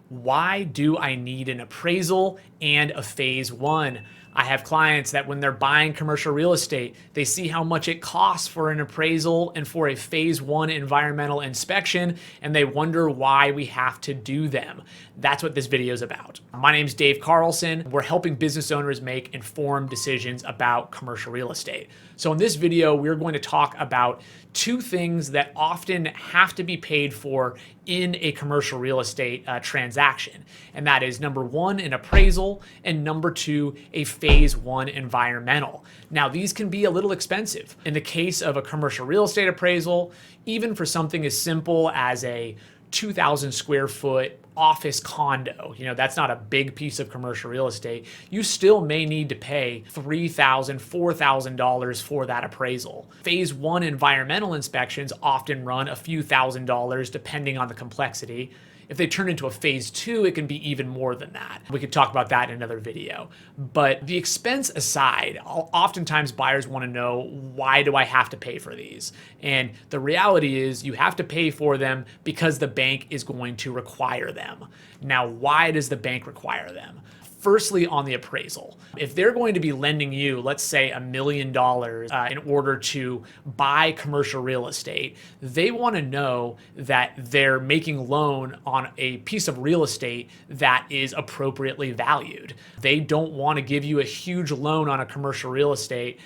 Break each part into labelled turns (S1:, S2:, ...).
S1: Why do I need an appraisal and a phase one? I have clients that when they're buying commercial real estate, they see how much it costs for an appraisal and for a phase one environmental inspection, and they wonder why we have to do them. That's what this video is about. My name is Dave Carlson. We're helping business owners make informed decisions about commercial real estate. So in this video, we're going to talk about two things that often have to be paid for in a commercial real estate transaction. And that is number one, an appraisal, and number two, a phase one environmental. Now, these can be a little expensive. In the case of a commercial real estate appraisal, even for something as simple as a 2,000 square foot office condo, that's not a big piece of commercial real estate, you still may need to pay $3,000, $4,000 for that appraisal. Phase one environmental inspections often run a few $1,000s depending on the complexity. If they turn into a phase two, it can be even more than that. We could talk about that in another video. But the expense aside, oftentimes buyers want to know, why do I have to pay for these? And the reality is you have to pay for them because the bank is going to require them. Now, why does the bank require them? Firstly, on the appraisal. If they're going to be lending you, let's say $1 million in order to buy commercial real estate, they want to know that they're making loan on a piece of real estate that is appropriately valued. They don't want to give you a huge loan on a commercial real estate,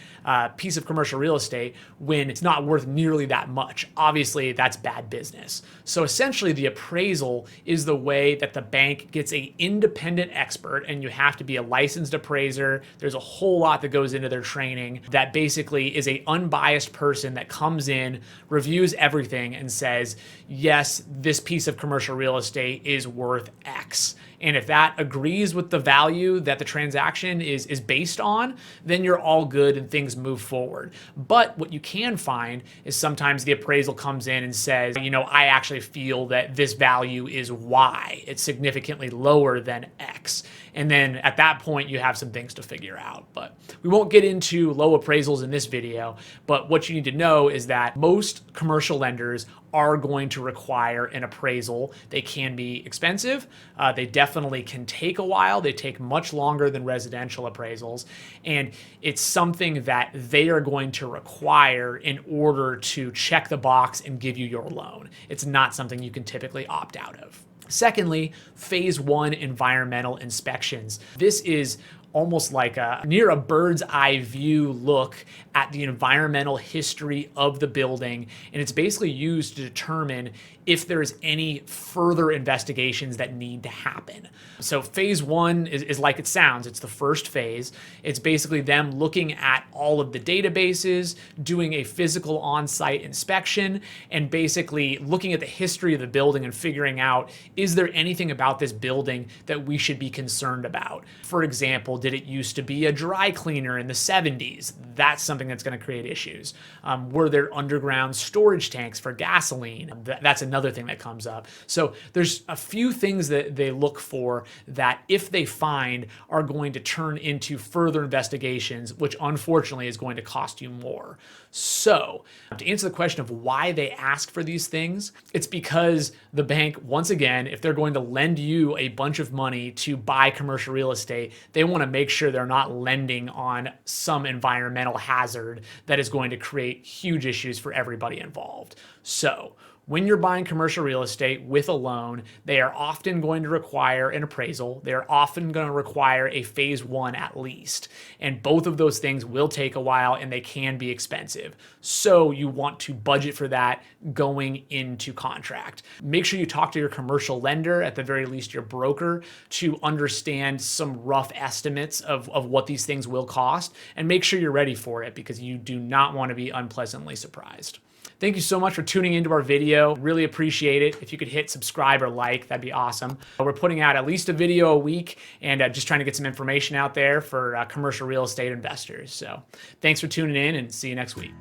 S1: piece of commercial real estate, when it's not worth nearly that much. Obviously, that's bad business. So essentially, the appraisal is the way that the bank gets an independent expert, and you have to be a licensed appraiser. There's a whole lot that goes into their training that basically is an unbiased person that comes in, reviews everything, and says, yes, this piece of commercial real estate is worth X. And if that agrees with the value that the transaction is based on, then you're all good and things move forward. But what you can find is sometimes the appraisal comes in and says, I actually feel that this value is Y. It's significantly lower than X. And then at that point, you have some things to figure out. But we won't get into low appraisals in this video. But what you need to know is that most commercial lenders are going to require an appraisal. They can be expensive. They definitely can take a while. They take much longer than residential appraisals. And it's something that they are going to require in order to check the box and give you your loan. It's not something you can typically opt out of. Secondly, phase one environmental inspections. This is almost like near a bird's eye view look at the environmental history of the building. And it's basically used to determine if there's any further investigations that need to happen. So phase one is like it sounds. It's the first phase. It's basically them looking at all of the databases, doing a physical on-site inspection, and basically looking at the history of the building and figuring out, is there anything about this building that we should be concerned about? For example, did it used to be a dry cleaner in the 70s? That's something that's going to create issues. Were there underground storage tanks for gasoline? That's another thing that comes up. So there's a few things that they look for that, if they find, are going to turn into further investigations, which unfortunately is going to cost you more. So to answer the question of why they ask for these things, it's because the bank, once again, if they're going to lend you a bunch of money to buy commercial real estate, they want to make sure they're not lending on some environmental hazard that is going to create huge issues for everybody involved. So when you're buying commercial real estate with a loan, they are often going to require an appraisal. They're often going to require a phase one at least. And both of those things will take a while and they can be expensive. So you want to budget for that going into contract. Make sure you talk to your commercial lender, at the very least your broker, to understand some rough estimates of what these things will cost, and make sure you're ready for it, because you do not want to be unpleasantly surprised. Thank you so much for tuning into our video. Really appreciate it. If you could hit subscribe or like, that'd be awesome. We're putting out at least a video a week, and just trying to get some information out there for commercial real estate investors. So thanks for tuning in, and see you next week.